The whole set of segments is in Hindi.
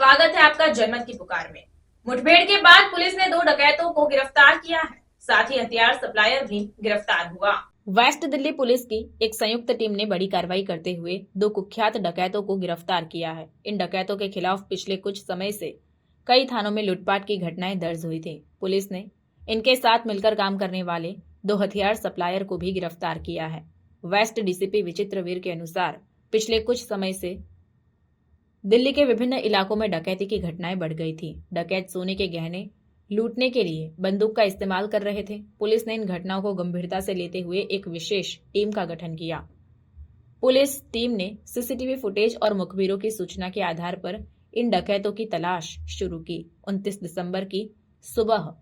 स्वागत है आपका जनमत की पुकार में। मुठभेड़ के बाद पुलिस ने 2 डकैतों को गिरफ्तार किया है। साथ ही हथियार सप्लायर भी गिरफ्तार हुआ। वेस्ट दिल्ली पुलिस की एक संयुक्त टीम ने बड़ी कार्रवाई करते हुए 2 कुख्यात डकैतों को गिरफ्तार किया है। इन डकैतों के खिलाफ पिछले कुछ समय से कई थानों में लूटपाट की घटनाएं दर्ज हुई थी। पुलिस ने इनके साथ मिलकर काम करने वाले 2 हथियार सप्लायर को भी गिरफ्तार किया है। वेस्ट डीसीपी विचित्रवीर के अनुसार पिछले कुछ समय से दिल्ली के विभिन्न इलाकों में डकैती की घटनाएं बढ़ गई थी। डकैत सोने के गहने लूटने के लिए बंदूक का इस्तेमाल कर रहे थे। पुलिस ने इन घटनाओं को गंभीरता से लेते हुए एक विशेष टीम का गठन किया। पुलिस टीम ने सीसीटीवी फुटेज और मुखबिरों की सूचना के आधार पर इन डकैतों की तलाश शुरू की। 29 दिसंबर की सुबह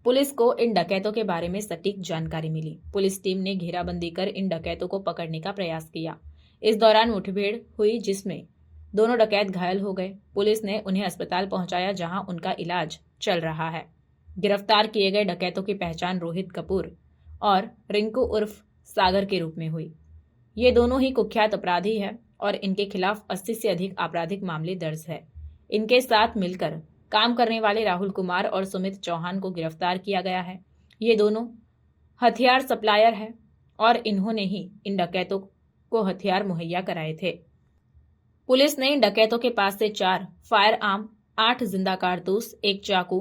पुलिस को इन डकैतों के बारे में सटीक जानकारी मिली। पुलिस टीम ने घेराबंदी कर इन डकैतों को पकड़ने का प्रयास किया। इस दौरान मुठभेड़ हुई जिसमें दोनों डकैत घायल हो गए। पुलिस ने उन्हें अस्पताल पहुंचाया जहां उनका इलाज चल रहा है। गिरफ्तार किए गए डकैतों की पहचान रोहित कपूर और रिंकू उर्फ सागर के रूप में हुई। ये दोनों ही कुख्यात अपराधी हैं और इनके खिलाफ 80 से अधिक आपराधिक मामले दर्ज है। इनके साथ मिलकर काम करने वाले राहुल कुमार और सुमित चौहान को गिरफ्तार किया गया है। ये दोनों हथियार सप्लायर हैं और इन्होंने ही इन डकैतों को हथियार मुहैया कराए थे। पुलिस ने इन डकैतों के पास से 4 फायर आर्म, 8 जिंदा कारतूस, 1 चाकू,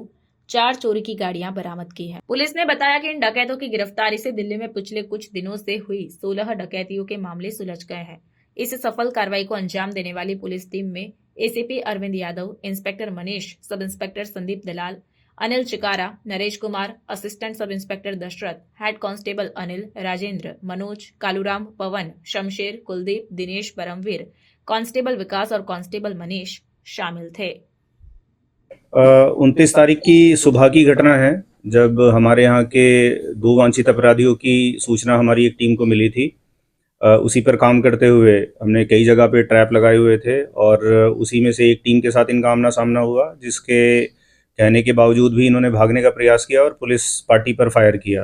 4 चोरी की गाड़ियां बरामद की है। पुलिस ने बताया कि इन डकैतों की गिरफ्तारी से दिल्ली में पिछले कुछ दिनों से हुई 16 डकैतियों के मामले सुलझ गए हैं। इस सफल कार्रवाई को अंजाम देने वाली पुलिस टीम में ACP Arvind Yadav, inspector Manish, sub inspector Sandeep Dalal, Anil Chikara, Naresh Kumar, assistant sub inspector Dashrath, head constable Anil, Rajendra, Manoj, Kaluram, Pawan, Shamsher, Kuldeep, Dinesh, Paramvir, constable Vikas और कांस्टेबल मनीष शामिल थे। 29 तारीख की सुबह की घटना है, जब हमारे यहाँ के 2 वांछित अपराधियों की सूचना हमारी एक टीम को मिली थी। उसी पर काम करते हुए हमने कई जगह पे ट्रैप लगाए हुए थे और उसी में से एक टीम के साथ इनका आमना सामना हुआ, जिसके कहने के बावजूद भी इन्होंने भागने का प्रयास किया और पुलिस पार्टी पर फायर किया।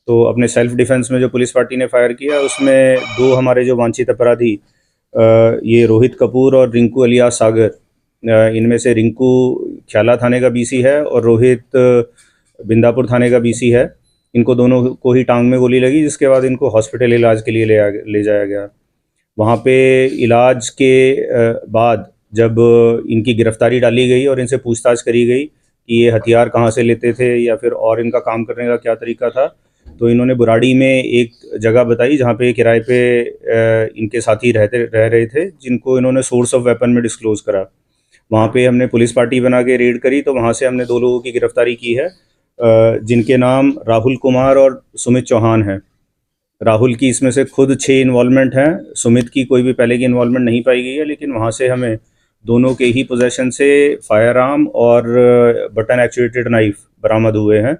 तो अपने सेल्फ डिफेंस में जो पुलिस पार्टी ने फायर किया, उसमें 2 हमारे जो वांछित अपराधी ये रोहित कपूर और रिंकू अलियास सागर, इनमें से रिंकू ख्याला थाने का बीसी है और रोहित बिंदापुर थाने का बीसी है। इनको दोनों को ही टांग में गोली लगी, जिसके बाद इनको हॉस्पिटल इलाज के लिए ले जाया गया। वहाँ पे इलाज के बाद जब इनकी गिरफ्तारी डाली गई और इनसे पूछताछ करी गई कि ये हथियार कहाँ से लेते थे या फिर और इनका काम करने का क्या तरीका था, तो इन्होंने बुराड़ी में एक जगह बताई जहाँ पे किराए पे इनके साथी रह रहे थे, जिनको इन्होंने सोर्स ऑफ वेपन में डिस्क्लोज करा। वहाँ पे हमने पुलिस पार्टी बना के रेड करी, तो वहाँ से हमने 2 लोगों की गिरफ्तारी की है, जिनके नाम राहुल कुमार और सुमित चौहान है। राहुल की इसमें से खुद 6 इन्वॉल्वमेंट हैं, सुमित की कोई भी पहले की इन्वॉल्वमेंट नहीं पाई गई है, लेकिन वहाँ से हमें दोनों के ही पोजेशन से फायर आर्म और बटन एक्चुएटेड नाइफ बरामद हुए हैं।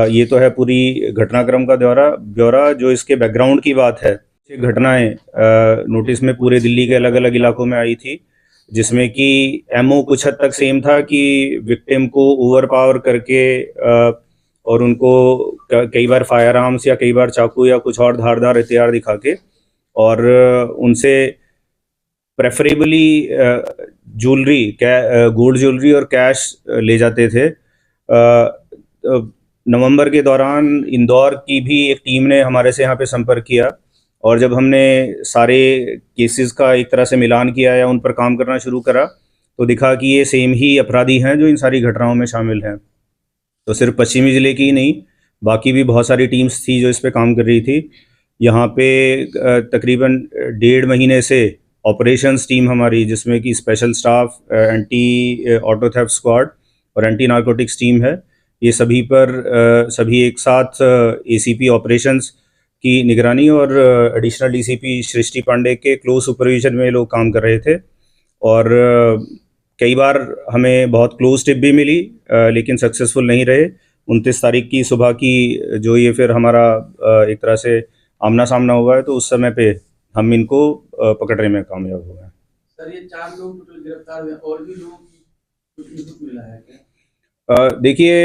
ये तो है पूरी घटनाक्रम का ब्यौरा। जो इसके बैकग्राउंड की बात है, ये घटनाएं नोटिस में पूरे दिल्ली के अलग अलग इलाकों में आई थी, जिसमें कि एमओ कुछ हद तक सेम था कि विक्टिम को ओवर पावर करके और उनको कई बार फायर आर्म्स या कई बार चाकू या कुछ और धारदार हथियार दिखा के और उनसे प्रेफरेबली ज्वेलरी, गोल्ड ज्वेलरी और कैश ले जाते थे। नवंबर के दौरान इंदौर की भी एक टीम ने हमारे से यहाँ पे संपर्क किया और जब हमने सारे केसेस का एक तरह से मिलान किया या उन पर काम करना शुरू करा, तो दिखा कि ये सेम ही अपराधी हैं जो इन सारी घटनाओं में शामिल हैं। तो सिर्फ पश्चिमी ज़िले की ही नहीं, बाकी भी बहुत सारी टीम्स थी जो इस पे काम कर रही थी। यहाँ पे तकरीबन 1.5 महीने से ऑपरेशंस टीम हमारी, जिसमें कि special staff, anti auto theft squad और एंटी नारकोटिक्स टीम है, ये सभी एक साथ एसीपी ऑपरेशंस की निगरानी और एडिशनल डीसीपी सृष्टि पांडे के क्लोज सुपरविजन में लोग काम कर रहे थे। और कई बार हमें बहुत क्लोज टिप भी मिली, लेकिन सक्सेसफुल नहीं रहे। 29 तारीख की सुबह की जो ये फिर हमारा एक तरह से आमना सामना हुआ है, तो उस समय पे हम इनको पकड़ने में कामयाब हुए हैं। सर, ये 4 लोग गिरफ्तार हुए, और भी लोगों की कुछ इनपुट मिला है क्या? देखिए,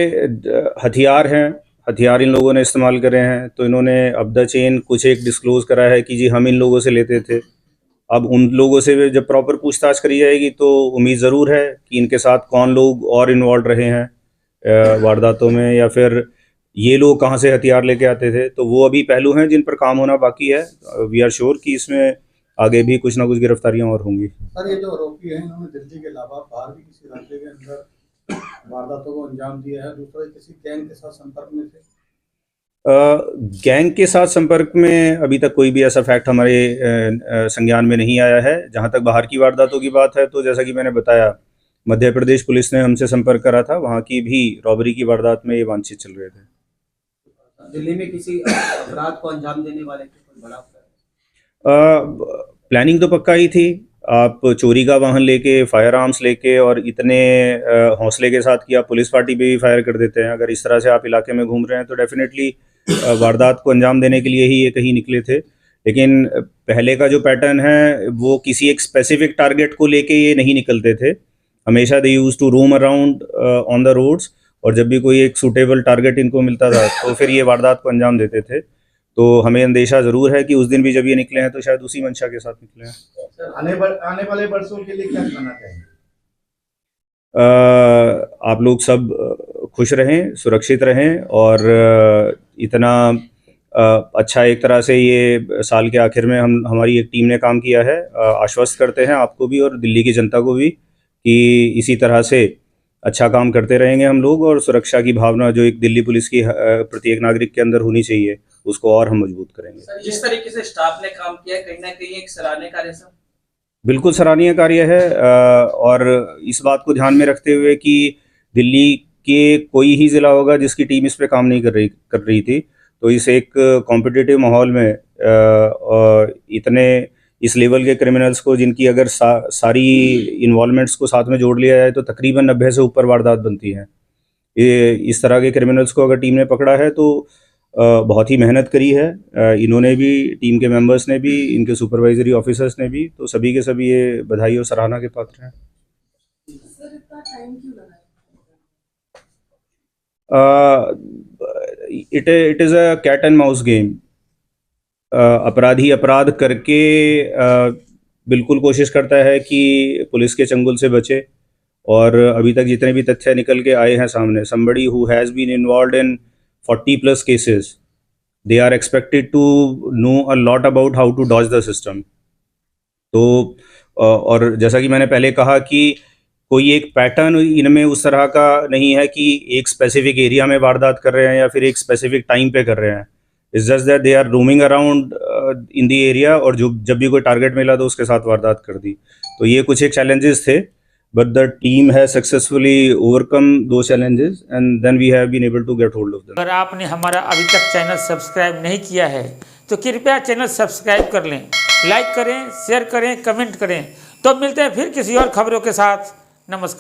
हथियार इन लोगों ने इस्तेमाल करे हैं, तो इन्होंने अब द चेन कुछ एक डिस्क्लोज करा है कि जी हम इन लोगों से लेते थे, अब उन लोगों से जब प्रॉपर पूछताछ करी जाएगी तो उम्मीद ज़रूर है कि इनके साथ कौन लोग और इन्वॉल्व रहे हैं वारदातों में, या फिर ये लोग कहाँ से हथियार लेके आते थे। तो वो अभी पहलू हैं जिन पर काम होना बाकी है। वी आर श्योर कि इसमें आगे भी कुछ ना कुछ गिरफ्तारियां और होंगी। सर, ये जो आरोपी हैं इन्होंने दिल्ली के अलावा बाहर भी किसी राज्य के अंदर वारदातों को अंजाम दिया है, दूसरा किसी गैंग के साथ संपर्क में थे? गैंग के साथ संपर्क में अभी तक कोई भी ऐसा फैक्ट हमारे संज्ञान में नहीं आया है। जहां तक बाहर की वारदातों की बात है तो जैसा कि मैंने बताया, मध्य प्रदेश पुलिस ने हमसे संपर्क करा था, वहां की भी रॉबरी की वारदात में ये वांछित चल रहे थे। दिल्ली में किसी अपराध को अंजाम देने वाले के कोई बड़ा प्लानिंग तो पक्का ही थी। आप चोरी का वाहन लेके, फायर आर्म्स लेके और इतने हौसले के साथ कि आप पुलिस पार्टी पे भी फायर कर देते हैं, अगर इस तरह से आप इलाके में घूम रहे हैं तो डेफिनेटली वारदात को अंजाम देने के लिए ही ये कहीं निकले थे। लेकिन पहले का जो पैटर्न है वो किसी एक स्पेसिफिक टारगेट को लेके ये नहीं निकलते थे। हमेशा they use to roam around on the roads, और जब भी कोई एक सूटेबल टारगेट इनको मिलता था तो फिर ये वारदात को अंजाम देते थे। तो हमें अंदेशा ज़रूर है कि उस दिन भी जब ये निकले हैं तो शायद उसी मंशा के साथ निकले हैं। सर, आने वाले वर्षों के लिए क्या करना चाहिए? आप लोग सब खुश रहें, सुरक्षित रहें, और इतना अच्छा एक तरह से ये साल के आखिर में हमारी एक टीम ने काम किया है। आश्वस्त करते हैं आपको भी और दिल्ली की जनता को भी कि इसी तरह से अच्छा काम करते रहेंगे हम लोग, और सुरक्षा की भावना जो एक दिल्ली पुलिस की प्रत्येक नागरिक के अंदर होनी चाहिए उसको और हम मजबूत करेंगे। सर, जिस तरीके से स्टाफ ने काम किया कहीं ना कहीं एक सराहनीय कार्य सर। बिल्कुल सराहनीय कार्य है, और इस बात को ध्यान में रखते हुए कि दिल्ली के कोई ही ज़िला होगा जिसकी टीम इस पे काम नहीं कर रही थी, तो इस एक कॉम्पिटिटिव माहौल में इतने इस लेवल के क्रिमिनल्स को, जिनकी अगर सारी इन्वॉल्वमेंट्स को साथ में जोड़ लिया जाए तो तकरीबन 90 से ऊपर वारदात बनती हैं। ये इस तरह के क्रिमिनल्स को अगर टीम ने पकड़ा है तो बहुत ही मेहनत करी है इन्होंने भी, टीम के मेंबर्स ने भी, इनके सुपरवाइजरी ऑफिसर्स ने भी, तो सभी के सभी ये बधाई और सराहना के पात्र हैं। सर, इतना टाइम क्यों लगा? It is a cat and mouse game. अपराधी अपराध करके बिल्कुल कोशिश करता है कि पुलिस के चंगुल से बचे, और अभी तक जितने भी तथ्य निकल के आए हैं सामने, somebody who has been involved in 40 plus cases, they are expected to know a lot about how to dodge the system. तो और जैसा कि मैंने पहले कहा कि कोई एक पैटर्न इनमें उस तरह का नहीं है कि एक स्पेसिफिक एरिया में वारदात कर रहे हैं या फिर एक स्पेसिफिक टाइम पे कर रहे हैं। It's just that they are roaming around in the area, और जब भी कोई टारगेट मिला तो उसके साथ वारदात कर दी। तो ये कुछ एक चैलेंजेस थे, but the team has successfully overcome those challenges and then we have been able to get hold of them. अगर आपने हमारा अभी तक चैनल सब्सक्राइब नहीं किया है तो कृपया चैनल सब्सक्राइब कर लें, लाइक करें, शेयर करें, कमेंट करें। तो मिलते हैं फिर किसी और खबरों के साथ। नमस्कार।